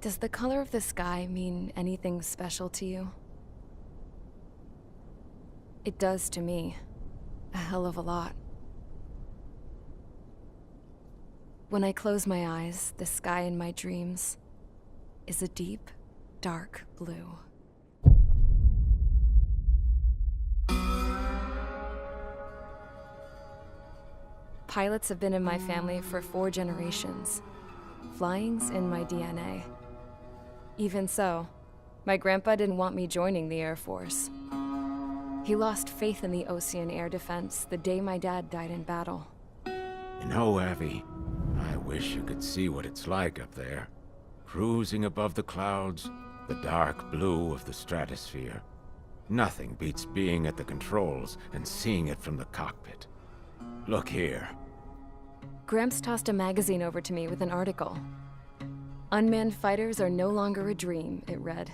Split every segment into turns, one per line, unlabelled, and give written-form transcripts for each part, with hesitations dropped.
Does the color of the sky mean anything special to you? It does to me. A hell of a lot. When I close my eyes, the sky in my dreams is a deep, dark blue. Pilots have been in my family for 4 generations. Flying's in my DNA. Even so, my grandpa didn't want me joining the Air Force. He lost faith in the Ocean Air Defense the day my dad died in battle.
You know, Abby, I wish you could see what it's like up there. Cruising above the clouds, the dark blue of the stratosphere. Nothing beats being at the controls and seeing it from the cockpit. Look here.
Gramps tossed a magazine over to me with an article. Unmanned fighters are no longer a dream, it read.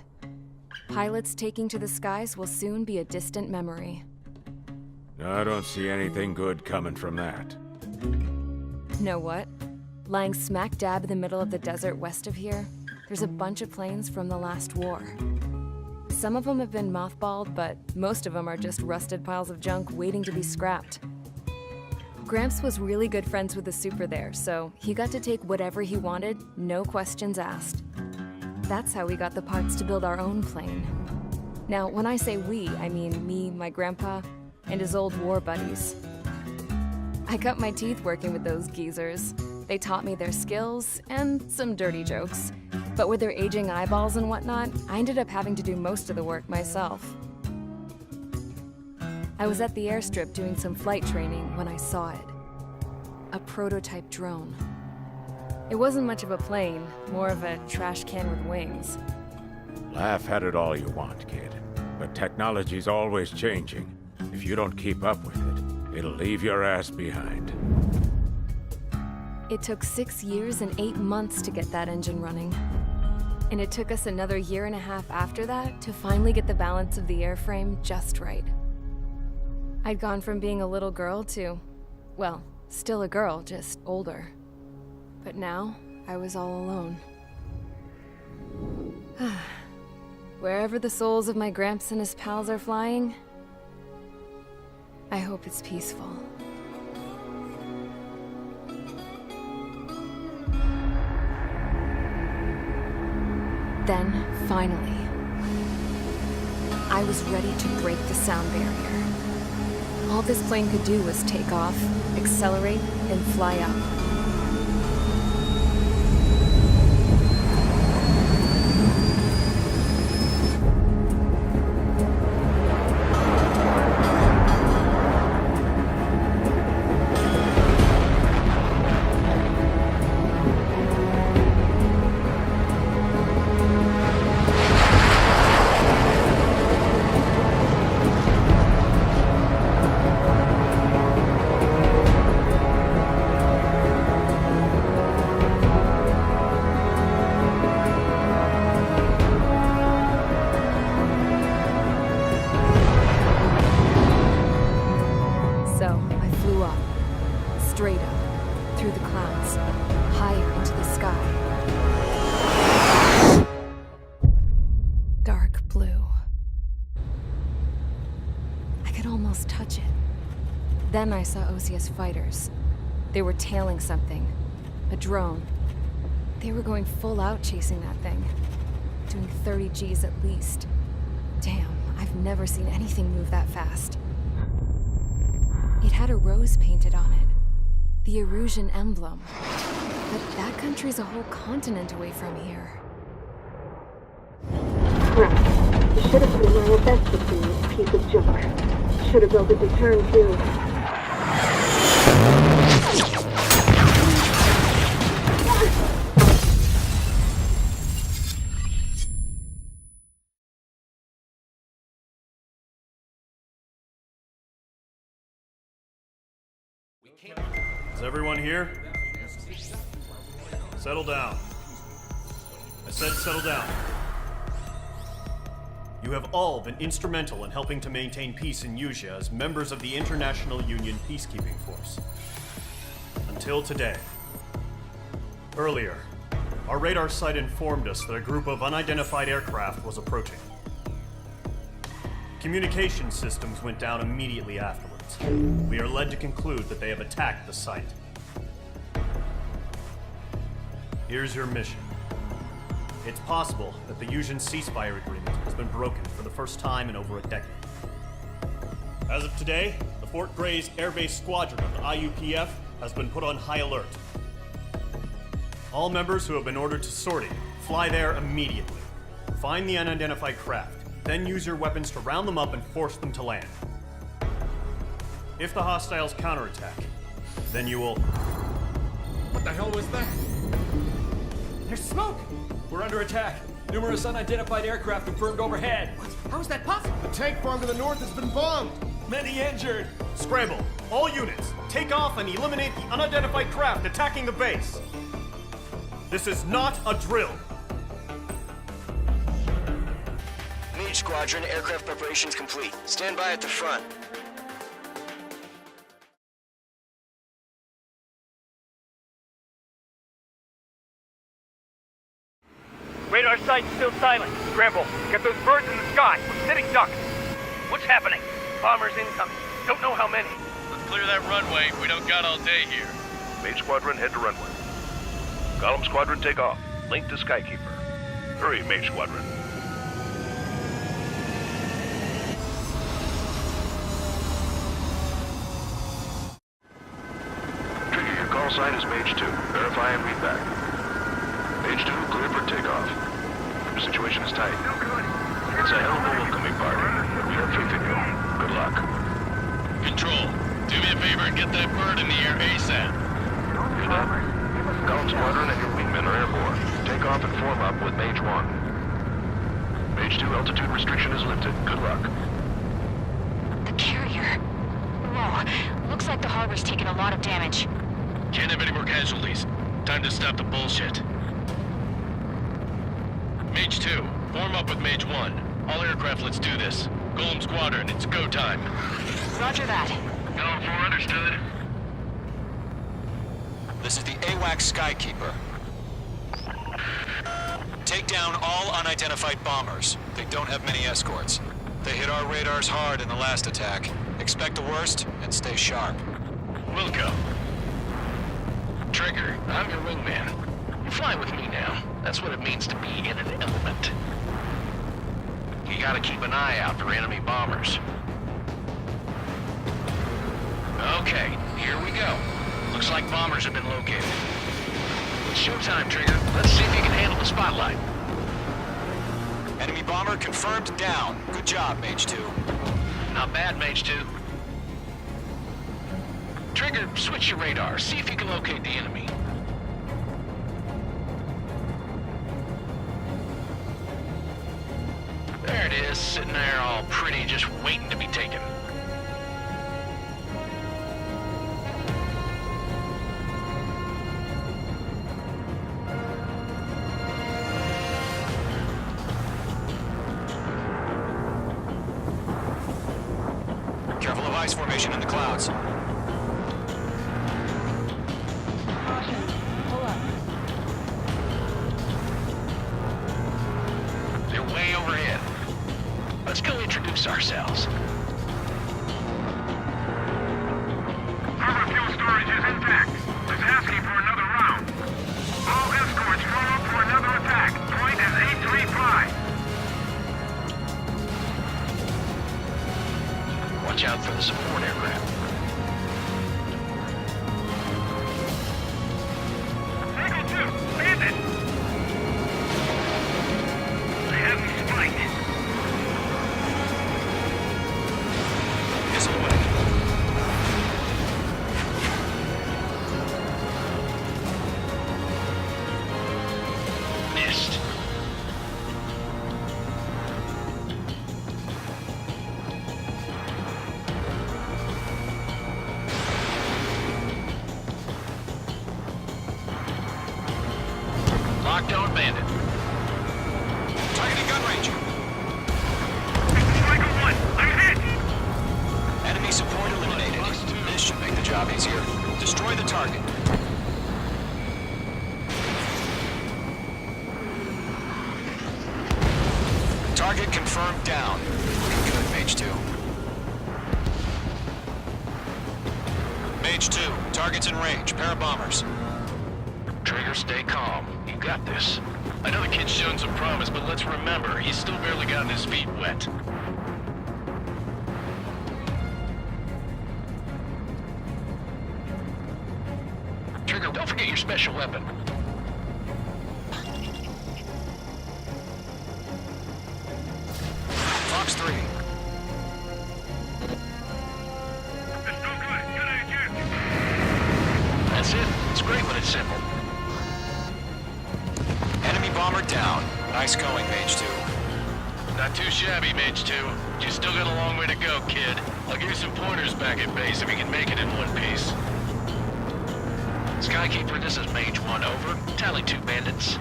Pilots taking to the skies will soon be a distant memory.
I don't see anything good coming from that.
Know what? Lying smack dab in the middle of the desert west of here, there's a bunch of planes from the last war. Some of them have been mothballed, but most of them are just rusted piles of junk waiting to be scrapped. Gramps was really good friends with the super there, so he got to take whatever he wanted, no questions asked. That's how we got the parts to build our own plane. Now, when I say we, I mean me, my grandpa, and his old war buddies. I cut my teeth working with those geezers. They taught me their skills and some dirty jokes. But with their aging eyeballs and whatnot, I ended up having to do most of the work myself. I was at the airstrip doing some flight training when I saw it. A prototype drone. It wasn't much of a plane, more of a trash can with wings.
Laugh at it all you want, kid. But technology's always changing. If you don't keep up with it, it'll leave your ass behind.
It took 6 years and 8 months to get that engine running. And it took us another 1.5 years after that to finally get the balance of the airframe just right. I'd gone from being a little girl to, well, still a girl, just older. But now, I was all alone. Wherever the souls of my Gramps and his pals are flying, I hope it's peaceful. Then, finally, I was ready to break the sound barrier. All this plane could do was take off, accelerate, and fly up. Straight up, through the clouds, higher into the sky. Dark blue. I could almost touch it. Then I saw OCS fighters. They were tailing something. A drone. They were going full out chasing that thing. Doing 30 Gs at least. Damn, I've never seen anything move that fast. It had a rose painted on it. The Erusian emblem. But that country's a whole continent away from here.
Right. You should have put in my best with this piece of junk. Should have built a return too.
Is everyone here? Settle down. I said settle down. You have all been instrumental in helping to maintain peace in Usea as members of the International Union Peacekeeping Force. Until today. Earlier, Our radar site informed us that a group of unidentified aircraft was approaching. Communication systems went down immediately afterwards. We are led to conclude that they have attacked the site. Here's your mission. It's possible that the Yuuzhan ceasefire agreement has been broken for the first time in over a decade. As of today, the Fort Grays Air Base Squadron of the IUPF has been put on high alert. All members who have been ordered to sortie, fly there immediately. Find the unidentified craft, then use your weapons to round them up and force them to land. If the hostiles counterattack, then you will...
What the hell was that?
There's smoke! We're under attack. Numerous unidentified aircraft confirmed overhead.
How is that possible? The tank farm to the north has been bombed.
Many injured.
Scramble! All units, take off and eliminate the unidentified craft attacking the base! This is not a drill!
Mage Squadron, aircraft preparations complete. Stand by at the front.
Radar site's still silent. Scramble. Get those birds in the sky. We're sitting ducks. What's happening? Bombers incoming. Don't know how many.
Let's clear that runway. We don't got all day here.
Mage Squadron, head to runway. Golem Squadron, take off. Link to Skykeeper. Hurry, Mage Squadron. Trigger, your call sign is Mage 2. Verify and read back. Mage 2, clear for takeoff. The situation is tight. It's a hell of a welcoming party. We have faith in you. Good luck.
Control, do me a favor and get that bird in the air ASAP.
Hear that? Golem Squadron and your wingmen are airborne. Take off and form up with Mage 1. Mage 2, altitude restriction is lifted. Good luck.
The carrier. Whoa, looks like the harbor's taken a lot of damage.
Can't have any more casualties. Time to stop the bullshit. Mage 2, form up with Mage 1. All aircraft, let's do this. Golem Squadron, it's go time.
Roger that.
Golem 4, understood.
This is the AWACS Skykeeper. Take down all unidentified bombers. They don't have many escorts. They hit our radars hard in the last attack. Expect the worst and stay sharp.
Wilco. Trigger, I'm your wingman. You fly with me now. That's what it means to be in an element. You gotta keep an eye out for enemy bombers. Okay, here we go. Looks like bombers have been located. It's showtime, Trigger. Let's see if you can handle the spotlight.
Enemy bomber confirmed down. Good job, Mage 2.
Not bad, Mage 2. Trigger, switch your radar. See if you can locate the enemy. There it is, sitting there all pretty, just waiting to be taken.
Careful of ice formation in the clouds.
They're way overhead. Let's go introduce ourselves.
Harbor fuel storage is intact. Just asking for another round. All escorts form up for another attack. Point is 835.
Watch out for the support aircraft.
Eagle 2, landed! They haven't spiked.
Missile away.
Missed. Locked on bandit.
Targeting gun range.
Striker 1, I'm hit!
Enemy support eliminated. This should make the job easier. Destroy the target. confirmed down. Looking good, Mage 2. Mage 2, target's in range. Pair of bombers.
Trigger, stay calm. You got this. I know the kid's shown some promise, but let's remember, he's still barely gotten his feet wet. Trigger, don't forget your special weapon.
Fox 3.
That's it. It's great, but it's simple.
Enemy bomber down. Nice going, Mage 2.
Not too shabby, Mage 2. You still got a long way to go, kid. I'll give you some pointers back at base if you can make it in one piece. Skykeeper, this is Mage 1, over. Tally 2 bandits.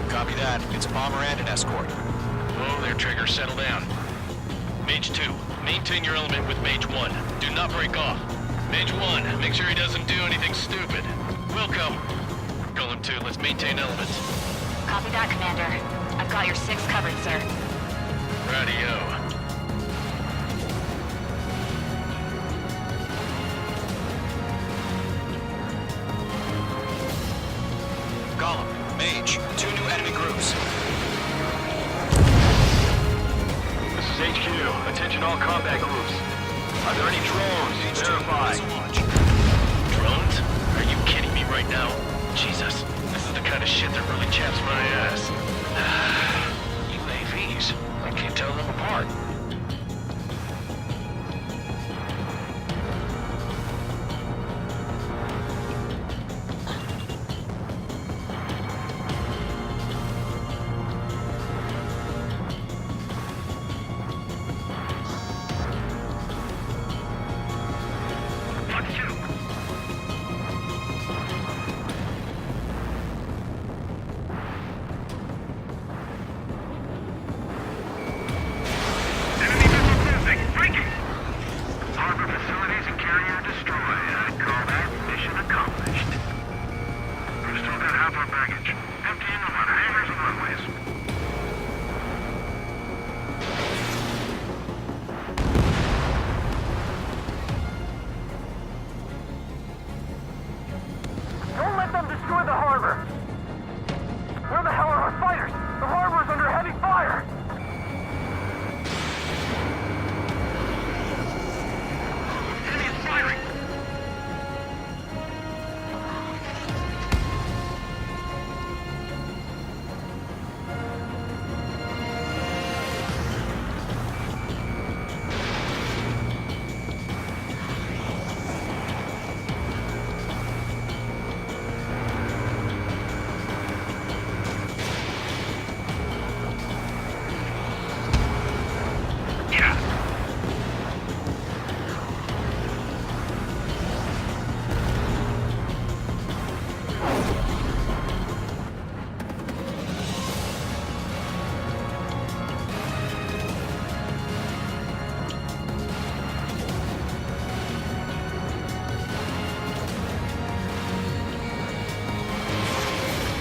Copy that. It's a bomber and an escort.
Whoa there, Trigger. Settle down. Mage 2, maintain your element with Mage 1. Do not break off. Mage 1, make sure he doesn't do anything stupid. Welcome. Golem 2, let's maintain element.
Copy that, Commander. I've got your 6 covered, sir.
Radio.
Golem, Mage, 2 new enemy groups.
This is HQ. Attention all combat groups. Are there any drones? Verify. Drones? Are you kidding me right now? Jesus, this is the kind of shit that really chaps my ass. UAVs. I can't tell them apart.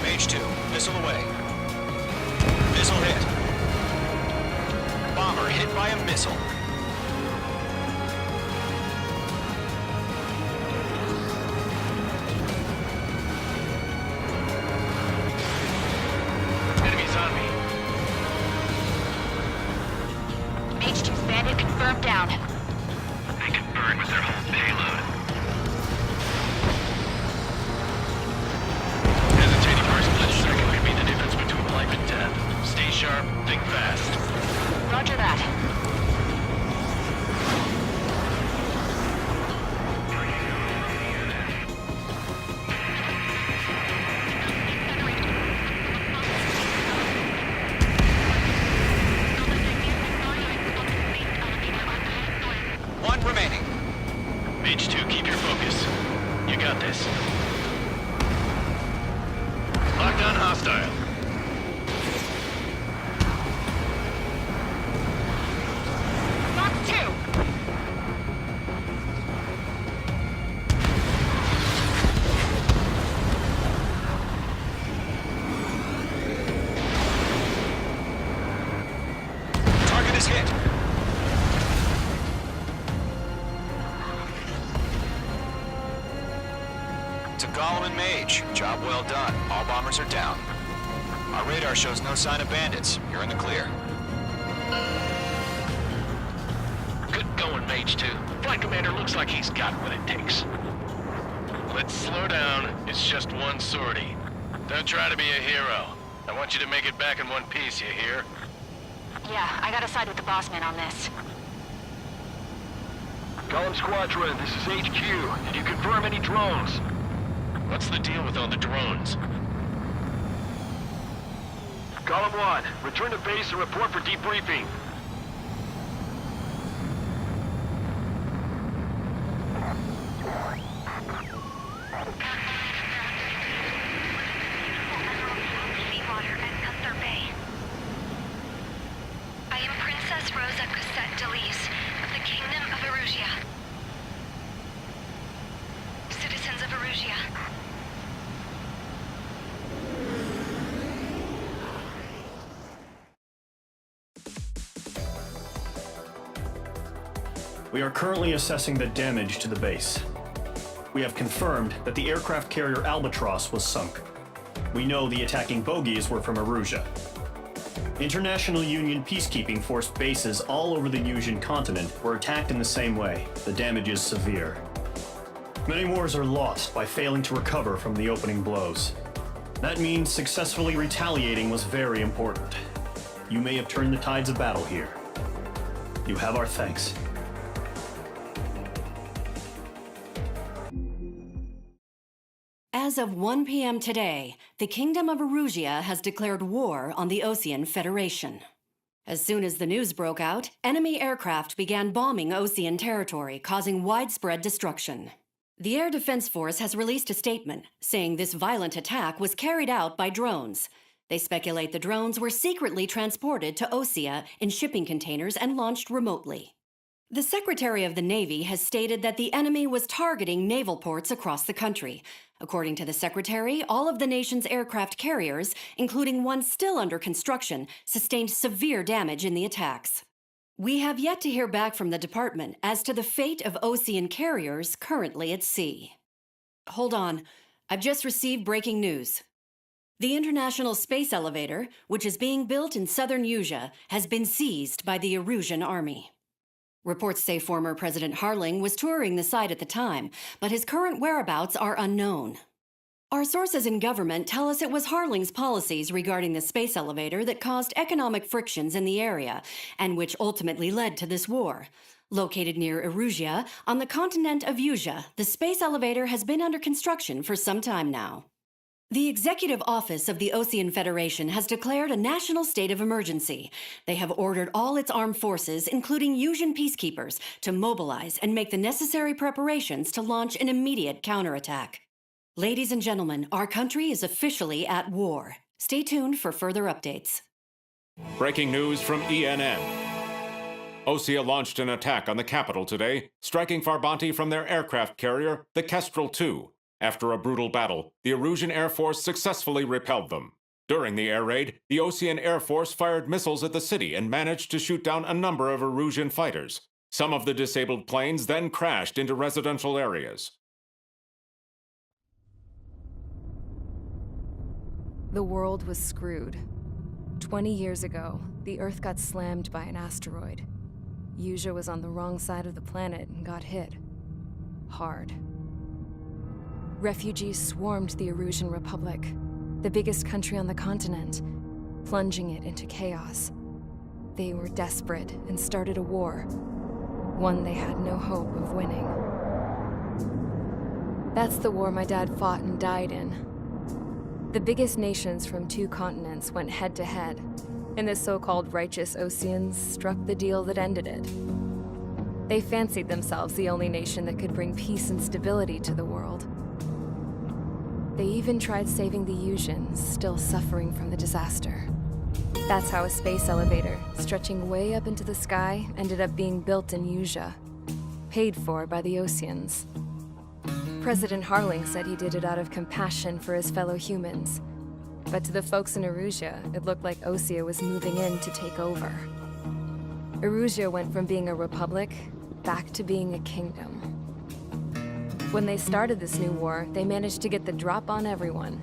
Mage 2, missile away. Missile hit. Bomber hit by a missile.
Enemies on me.
Mage 2's bandit confirmed down.
They can burn with their whole payload. Hesitating for a split second could be the difference between life and death. Stay sharp, think fast.
Roger that.
One remaining.
Mage 2, keep your focus. You got this. Locked on hostile.
Fox 2!
To Gollum and Mage, job well done. All bombers are down. Our radar shows no sign of bandits. You're in the clear.
Good going, Mage 2. Flight Commander looks like he's got what it takes. Let's slow down. It's just one sortie. Don't try to be a hero. I want you to make it back in one piece, you hear?
Yeah, I gotta side with the boss man on this.
Gollum Squadron, this is HQ. Did you confirm any drones?
What's the deal with all the drones?
Gollum 1, return to base and report for debriefing.
Seawater at Gunther Bay. I am Princess Rosa Cosette Delise of the Kingdom of Erusia. Citizens of Erusia.
We are currently assessing the damage to the base. We have confirmed that the aircraft carrier Albatross was sunk. We know the attacking bogies were from Erusia. International Union peacekeeping force bases all over the Yusian continent were attacked in the same way. The damage is severe. Many wars are lost by failing to recover from the opening blows. That means successfully retaliating was very important. You may have turned the tides of battle here. You have our thanks.
As of 1 p.m. today, the Kingdom of Erusia has declared war on the Osean Federation. As soon as the news broke out, enemy aircraft began bombing Osean territory, causing widespread destruction. The Air Defense Force has released a statement saying this violent attack was carried out by drones. They speculate the drones were secretly transported to Osea in shipping containers and launched remotely. The Secretary of the Navy has stated that the enemy was targeting naval ports across the country. According to the Secretary, all of the nation's aircraft carriers, including one still under construction, sustained severe damage in the attacks. We have yet to hear back from the department as to the fate of Osean carriers currently at sea. Hold on, I've just received breaking news. The International Space Elevator, which is being built in southern Yusia, has been seized by the Erusian army. Reports say former President Harling was touring the site at the time, but his current whereabouts are unknown. Our sources in government tell us it was Harling's policies regarding the space elevator that caused economic frictions in the area, and which ultimately led to this war. Located near Erusia, on the continent of Yusia, the space elevator has been under construction for some time now. The Executive Office of the Osean Federation has declared a national state of emergency. They have ordered all its armed forces, including Yusian peacekeepers, to mobilize and make the necessary preparations to launch an immediate counterattack. Ladies and gentlemen, our country is officially at war. Stay tuned for further updates.
Breaking news from ENN. Osea launched an attack on the capital today, striking Farbanti from their aircraft carrier, the Kestrel II. After a brutal battle, the Erusian Air Force successfully repelled them. During the air raid, the Osean Air Force fired missiles at the city and managed to shoot down a number of Erusian fighters. Some of the disabled planes then crashed into residential areas.
The world was screwed. 20 years ago, the Earth got slammed by an asteroid. Yusia was on the wrong side of the planet and got hit. Hard. Refugees swarmed the Erusian Republic, the biggest country on the continent, plunging it into chaos. They were desperate and started a war, one they had no hope of winning. That's the war my dad fought and died in. The biggest nations from 2 continents went head-to-head, and the so-called righteous Oseans struck the deal that ended it. They fancied themselves the only nation that could bring peace and stability to the world. They even tried saving the Yusians, still suffering from the disaster. That's how a space elevator, stretching way up into the sky, ended up being built in Yusia, paid for by the Oseans. President Harling said he did it out of compassion for his fellow humans. But to the folks in Erusia, it looked like Osea was moving in to take over. Erusia went from being a republic back to being a kingdom. When they started this new war, they managed to get the drop on everyone.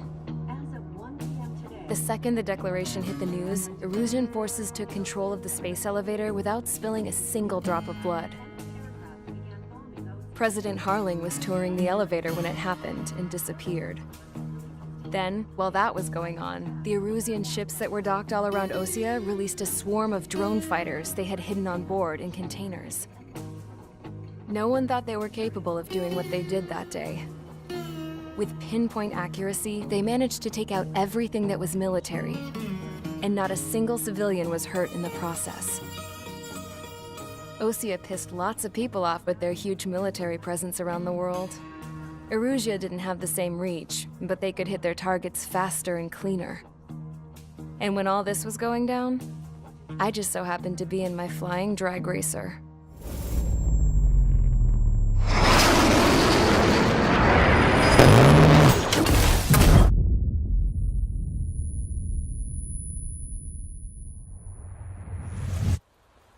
The second the declaration hit the news, Erusian forces took control of the space elevator without spilling a single drop of blood. President Harling was touring the elevator when it happened and disappeared. Then, while that was going on, the Erusian ships that were docked all around Osea released a swarm of drone fighters they had hidden on board in containers. No one thought they were capable of doing what they did that day. With pinpoint accuracy, they managed to take out everything that was military, and not a single civilian was hurt in the process. Osea pissed lots of people off with their huge military presence around the world. Erusia didn't have the same reach, but they could hit their targets faster and cleaner. And when all this was going down, I just so happened to be in my flying drag racer.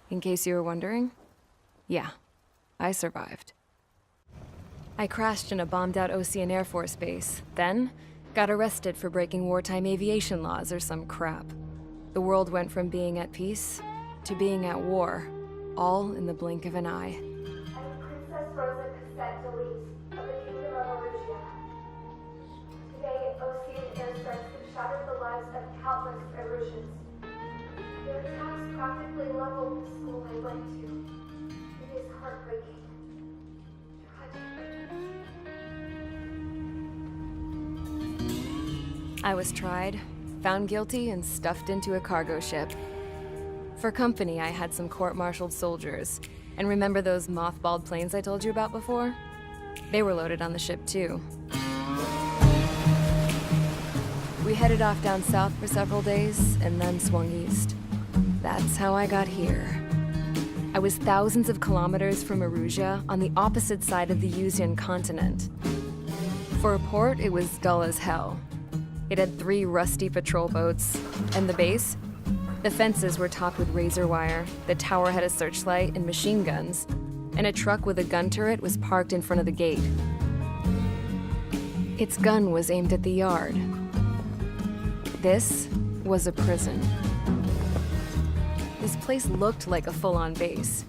In case you were wondering, yeah, I survived. I crashed in a bombed-out Osean Air Force base, then got arrested for breaking wartime aviation laws or some crap. The world went from being at peace to being at war, all in the blink of an eye.
I'm Princess Rosa Cassette Delise of the Kingdom of Erusia. Today, Osean airstrikes have shattered the lives of countless Erusians. Their attacks practically leveled the school I went to. It is heartbreaking. Tragic.
I was tried, found guilty, and stuffed into a cargo ship. For company, I had some court-martialed soldiers. And remember those mothballed planes I told you about before? They were loaded on the ship, too. We headed off down south for several days, and then swung east. That's how I got here. I was thousands of kilometers from Erusia, on the opposite side of the Yuzian continent. For a port, it was dull as hell. It had 3 rusty patrol boats, and the base? The fences were topped with razor wire, the tower had a searchlight and machine guns, and a truck with a gun turret was parked in front of the gate. Its gun was aimed at the yard. This was a prison. This place looked like a full-on base,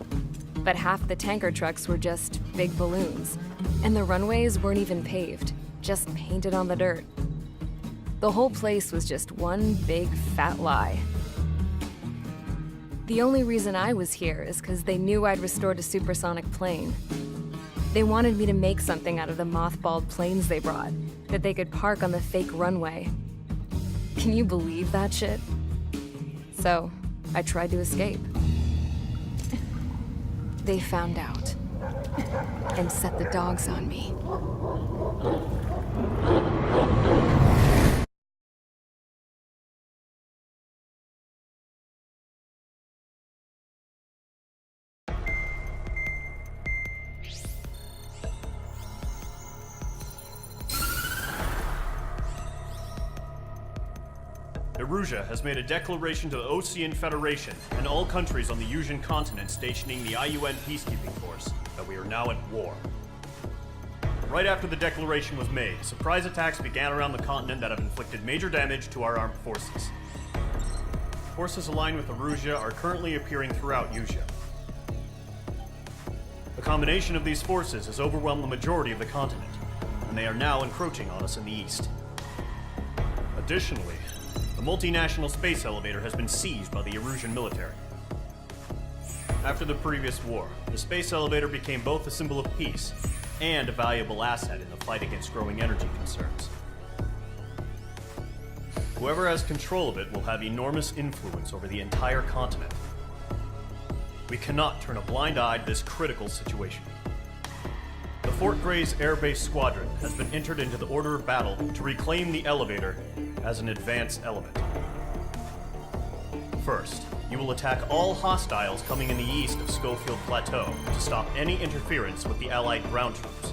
but half the tanker trucks were just big balloons, and the runways weren't even paved, just painted on the dirt. The whole place was just one big fat lie. The only reason I was here is because they knew I'd restored a supersonic plane. They wanted me to make something out of the mothballed planes they brought, that they could park on the fake runway. Can you believe that shit? So, I tried to escape. They found out and set the dogs on me.
Erusia has made a declaration to the Osean Federation and all countries on the Yuzian continent stationing the IUN peacekeeping force that we are now at war. Right after the declaration was made, surprise attacks began around the continent that have inflicted major damage to our armed forces. Forces aligned with Erusia are currently appearing throughout Yusia. The combination of these forces has overwhelmed the majority of the continent, and they are now encroaching on us in the east. Additionally, the multinational space elevator has been seized by the Erusian military. After the previous war, the space elevator became both a symbol of peace and a valuable asset in the fight against growing energy concerns. Whoever has control of it will have enormous influence over the entire continent. We cannot turn a blind eye to this critical situation. The Fort Gray's Air Base Squadron has been entered into the order of battle to reclaim the elevator as an advance element. First, you will attack all hostiles coming in the east of Schofield Plateau to stop any interference with the Allied ground troops.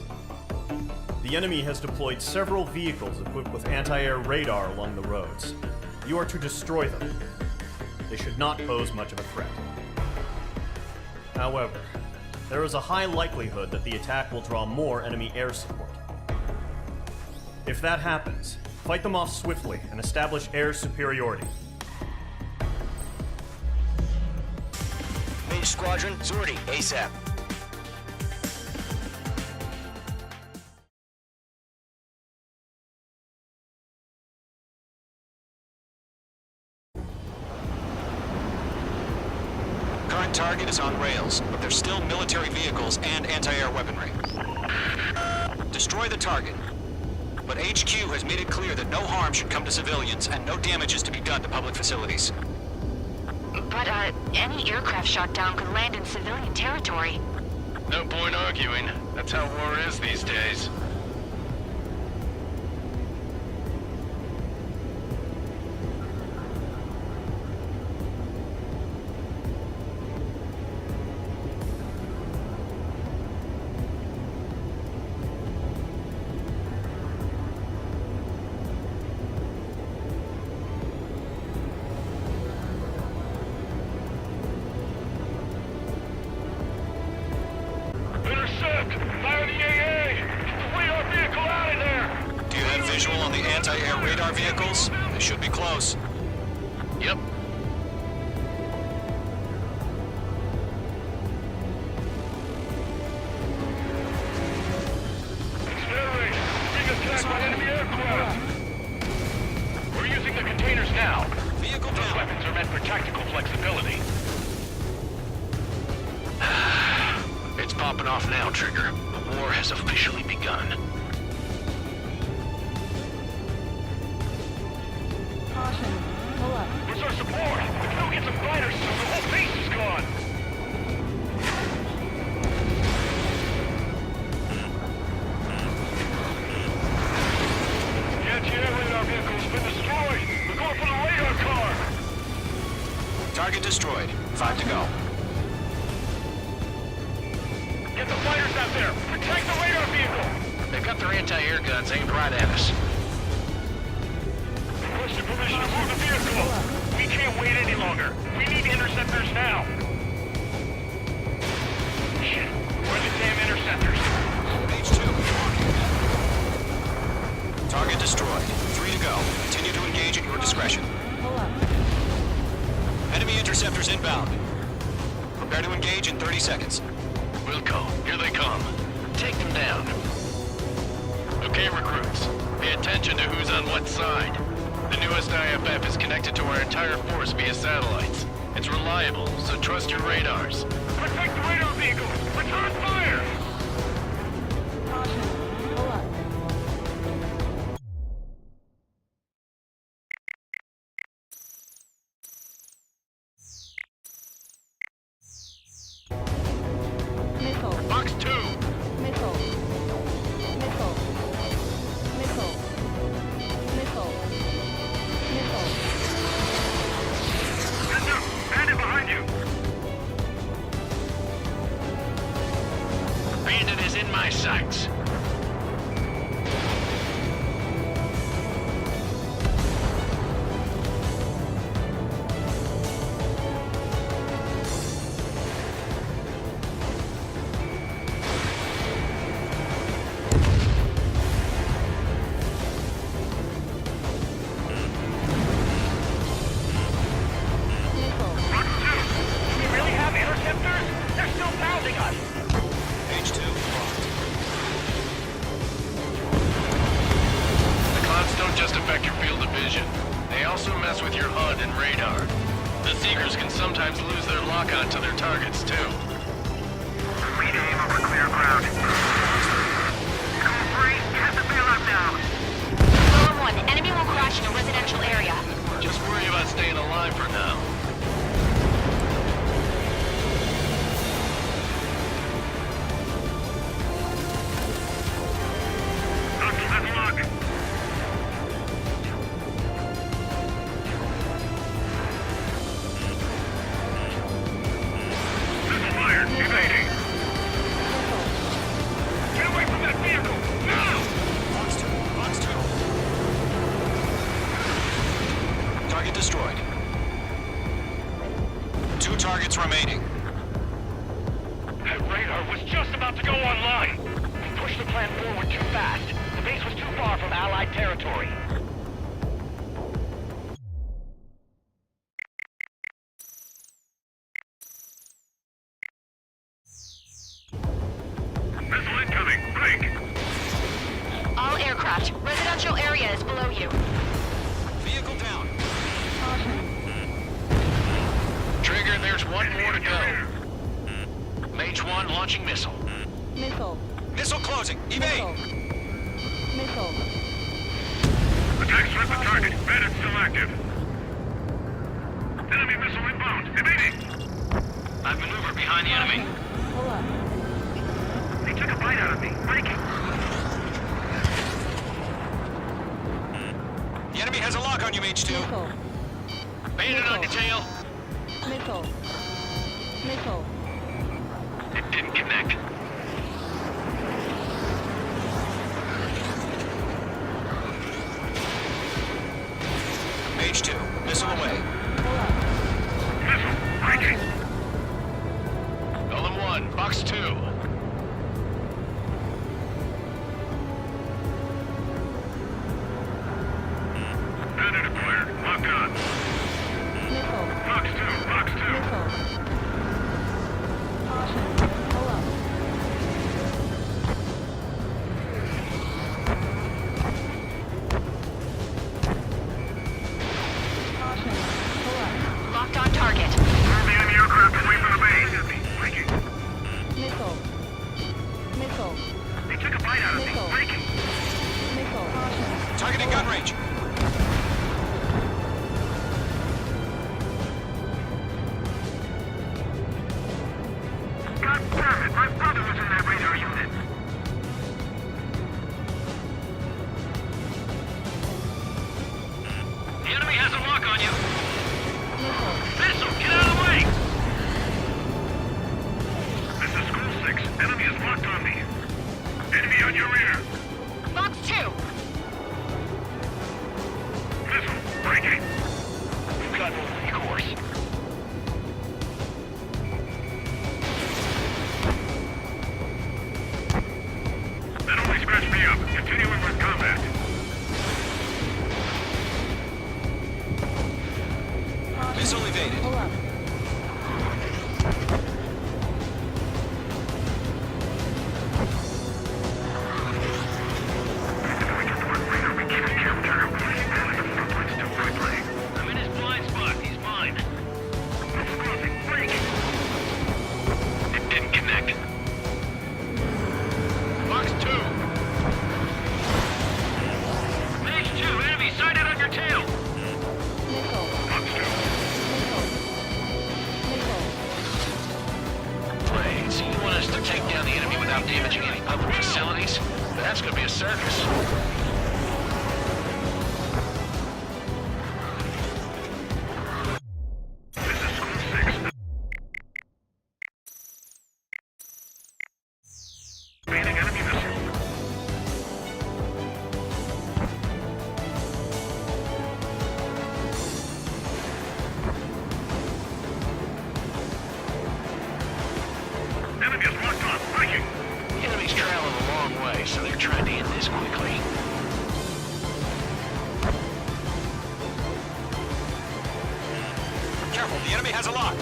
The enemy has deployed several vehicles equipped with anti-air radar along the roads. You are to destroy them. They should not pose much of a threat. However, there is a high likelihood that the attack will draw more enemy air support. If that happens, fight them off swiftly and establish air superiority.
Mage Squadron, sortie, ASAP.
Current target is on rails, but there's still military vehicles and anti-air weaponry. Destroy the target. But HQ has made it clear that no harm should come to civilians and no damage is to be done to public facilities.
But, any aircraft shot down could land in civilian territory.
No point arguing. That's how war is these days.
Intercept! Fire the AA! Flee our vehicle out of there!
Do you have visual on the anti-air radar vehicles? They should be close.
Yep.
Accelerate! Being attacked by enemy aircraft! We're using the containers now.
Vehicle
Those
down.
weapons are meant for tactical flexibility.
It's popping off now, Trigger. The war has officially begun.
Where's our support? We can go get some fighters soon. The whole base is gone. The anti-air radar vehicle's been destroyed. We're going for the radar car.
Target destroyed. 5 to go.
Get the fighters out there. Protect the radar vehicle.
They've got their anti-air guns aimed right at us.
Requesting permission to move the vehicle. We can't wait any longer. We need interceptors now. Shit. Where are the damn interceptors?
H2. Target destroyed. 3 to go. Continue to engage at your discretion. Enemy interceptors inbound. Prepare to engage in 30 seconds.
Wilco, here they come. Take them down. Okay, recruits. Pay attention to who's on what side. The newest IFF is connected to our entire force via satellites. It's reliable, so trust your radars.
Protect the radar vehicle. Return fire.
Box 2!
Stand up. Bandit behind you.
Bandit is in my sights.
Box 2. Do we really have interceptors? They're still pounding us.
H2 locked.
The clouds don't just affect your field of vision. They also mess with your HUD and radar. The Seekers can sometimes lose their lock-on to their targets, too.
We need to aim over clear ground. Code 3, get the bailout now.
Norm 1, enemy will crash in a residential area.
Just worry about staying alive for now.
Doctor, that's luck. Missile fire, evading. Get away from that vehicle, now!
Box 2. Box 2. Target destroyed. 2 targets remaining.
That radar tower was just about to go online. We pushed the plan forward too fast. The base was too far from Allied territory. Missile incoming. Break.
All aircraft, residential area is below you.
Vehicle down.
Trigger, there's one more to go. Mage 1 launching missile.
Missile.
Missile closing. Evade.
Missile.
Attack threat the target. Bandit still active. Enemy missile inbound. Evading.
I've maneuvered behind the enemy.
Pull up.
He took a bite out of me. Breaking.
The enemy has a lock on you, Mage 2.
Missile.
Bandit on detail.
Missile. Missile.
It didn't connect.
Mage 2. Missile away.
Missile. Breaking.
Golem 1, box 2.
Bandit acquired. Locked on.
Missile.
Box 2. Box 2.
Missile. Caution. Pull up. Caution. Pull up.
Locked on target.
Move the enemy aircraft away from the base. Breaking.
Missile. Missile.
He took a bite out of me.
Missile.
Breaking.
Missile. Caution.
Targeting gun range.
God damn it. My brother was in that radar unit.
The enemy has a lock on you.
Missile.
Missile, get out of the way!
This is School 6. Enemy is locked on me. Enemy on your rear.
Box 2.
Missile. Breaking.
We've got no recourse.
That only scratched me up. Continuing with combat.
Missile evaded.
Pull up.
I'm in his blind spot. He's mine. It didn't connect. Box 2. Mage 2, enemy sighted on your tail.
Missile. Missile. Missile.
Great. So you want us to take down the enemy without damaging any public facilities? That's gonna be a circus.
Evading enemy missile. Enemy is locked on. Breaking.
The enemy's traveling a long way, so they're trying to end this quickly.
Careful, the enemy has a lock.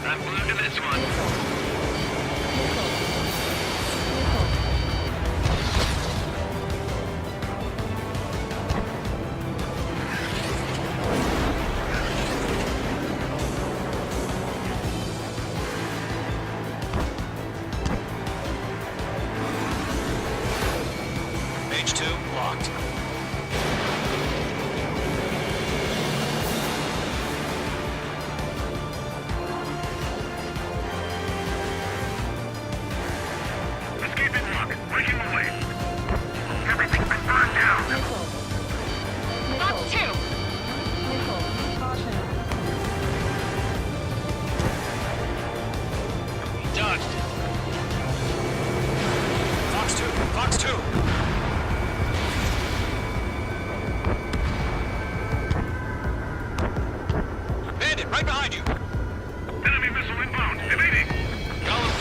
I'm glued to this one.
Mage 2 locked.
Escaping rock. Breaking away. Everything's been burned down.
Missile.
Box 2.
Missile. Caution.
He dodged it.
Fox 2. Fox 2. Bandit, right behind you.
Enemy missile inbound. Evading.
Golem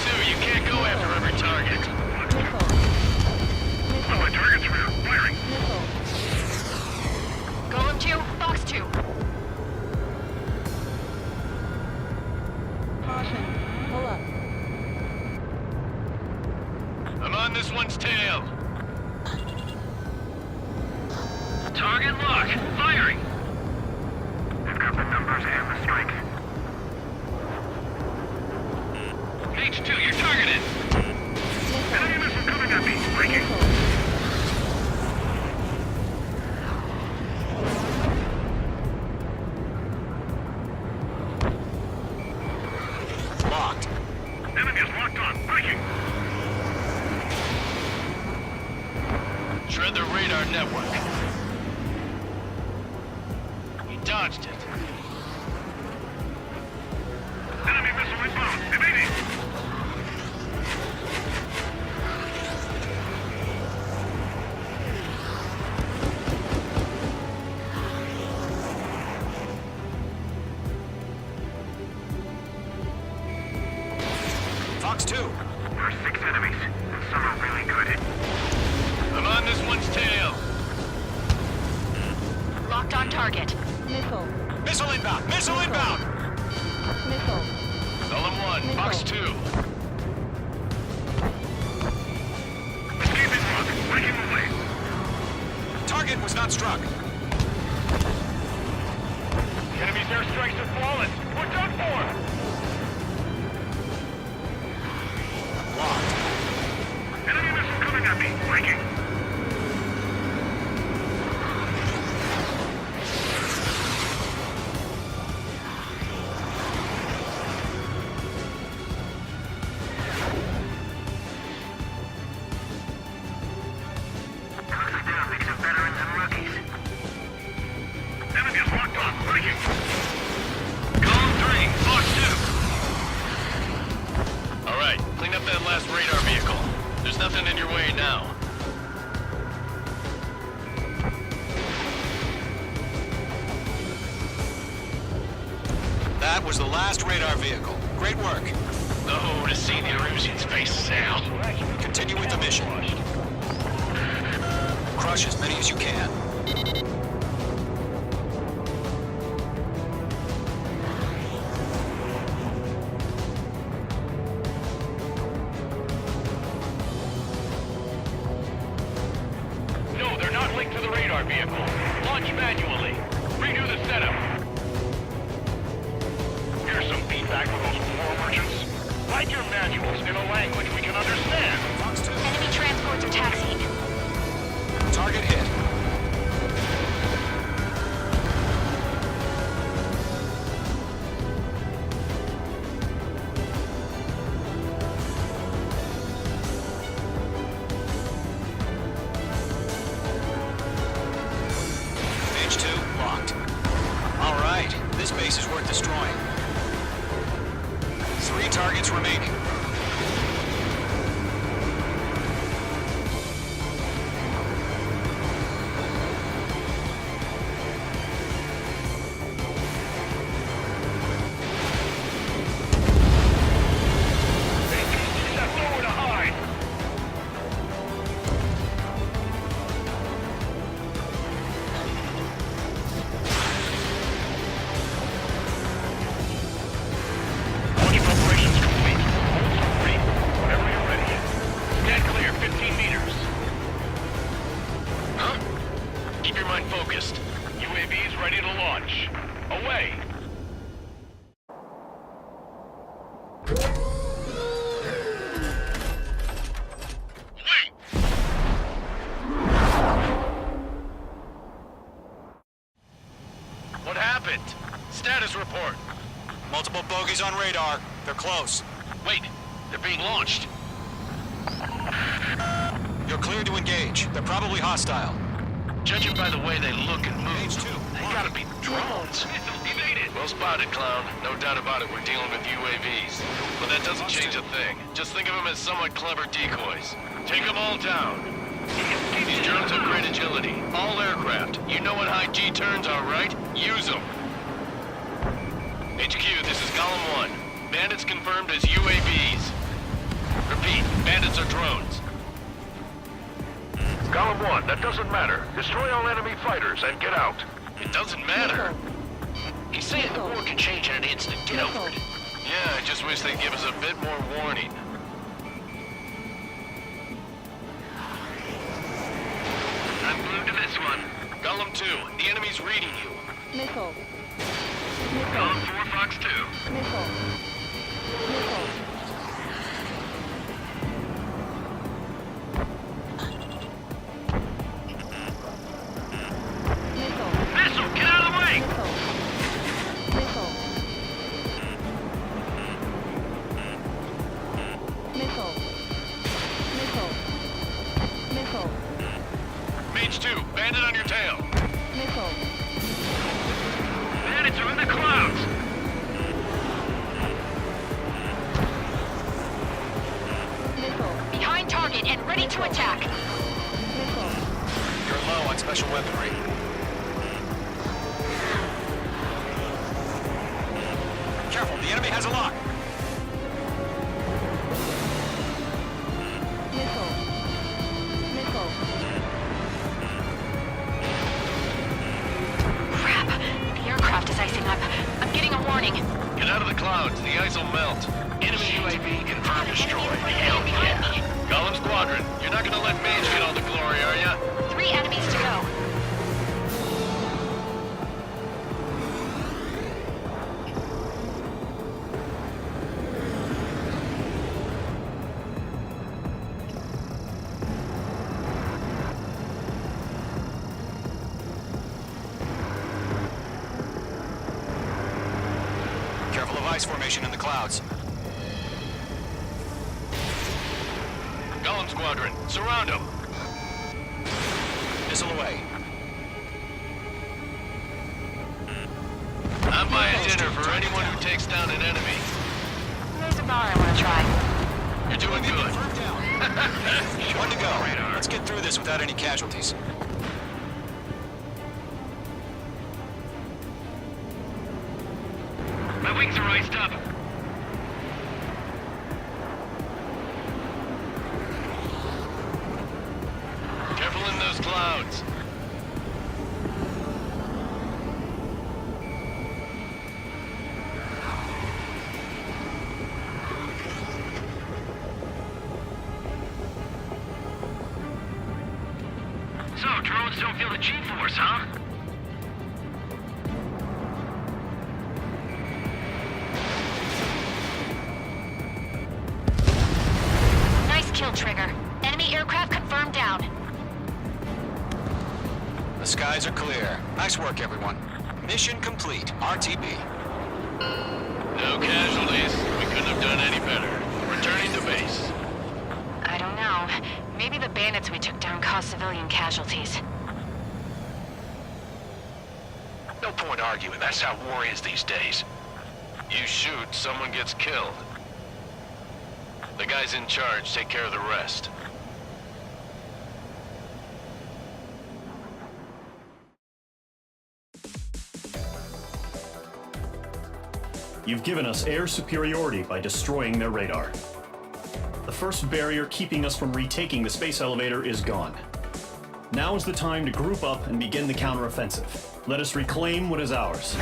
on this one's tail.
Target lock. Firing. I've got the numbers and the strike.
H2, you're targeted.
Enemy missile coming at me. Breaking.
Locked.
Enemy is locked on. Breaking.
Shred the radar network. He dodged it.
Enemy missile inbound. Evading.
Fox 2.
There's 6 enemies. And some are really good.
I'm on this one's tail.
Locked on target.
Missile.
Missile inbound! Missile inbound!
Missile.
Golem 1, Fox 2.
Escaping rock. Breaking away.
Target was not struck.
Enemy's airstrikes are flawless. We're done for.
Locked.
Enemy missile coming at me. Breaking. Closes down makes of veterans and rookies. Enemy is locked on. Breaking.
Golem 3, Fox 2. Alright, clean up that last radar vehicle. There's nothing in your way now.
That was the last radar vehicle. Great work.
Oh, to see the Erusian's faces now.
Continue with the mission. Crush as many as you can.
No, they're not linked to the radar vehicle. Launch manually. Redo the setup.
Here's some feedback for those war merchants. Write your manuals in a language we can understand.
Fox 2.
Enemy transports are taxiing.
Target hit. H2 locked. All right, this base is worth destroying. 3 targets remaining.
Step forward to hide. Launch preparations complete. Hold free. Whenever you're ready.
Stand clear, 15 meters. Huh? Keep your mind focused. UAV's ready to launch. Away! What happened? Status report.
Multiple bogeys on radar. They're close.
Wait, they're being launched.
You're cleared to engage. They're probably hostile.
Judging by the way they look and move,
H2.
they gotta be drones. Well spotted, clown. No doubt about it, we're dealing with UAVs. But that doesn't change a thing. Just think of them as somewhat clever decoys. Take them all down. These drones have great agility. All aircraft. You know what high G turns are, right? Use them. HQ, this is Golem 1. Bandits confirmed as UAVs. Repeat, bandits are drones.
Golem 1, that doesn't matter. Destroy all enemy fighters and get out.
It doesn't matter. He's saying the war can change in an instant. Get over it. Yeah, I just wish they'd give us a bit more warning. Mage 2, the enemy's reading you.
Missile.
Golem 4 Fox 2.
Missile. Missile.
Missile, get out of the way!
Missile. Missile. Missile. Missile.
Mage 2, bandit on your tail.
Missile.
Bandits are in the clouds!
Missile.
Behind target and ready to attack.
Missile.
You're low on special weaponry. Careful, the enemy has a lock.
Missile. Missile.
Crap. The aircraft is icing up. I'm getting a warning.
Get out of the clouds, the ice will melt. Enemy UAV confirmed destroyed. Hell yeah. Golem Squadron, you're not gonna let Mage get all the glory, are ya?
3 enemies to go.
Careful of ice formation in the clouds.
Golem Squadron, surround them.
Missile away.
I'm buying dinner for anyone who takes down an enemy.
There's a bar I want to try.
You're doing good.
One to go. Let's get through this without any casualties.
My wings are iced up.
Careful in those clouds.
So, drones don't feel the G-force, huh?
Nice kill, Trigger. Enemy aircraft confirmed down.
The skies are clear. Nice work, everyone. Mission complete. RTB.
No casualties. We couldn't have done any better. Returning to base.
I don't know. Maybe the bandits we took down caused civilian casualties.
No point arguing. That's how war is these days. You shoot, someone gets killed. The guys in charge take care of the rest.
You've given us air superiority by destroying their radar. The first barrier keeping us from retaking the space elevator is gone. Now is the time to group up and begin the counteroffensive. Let us reclaim what is ours.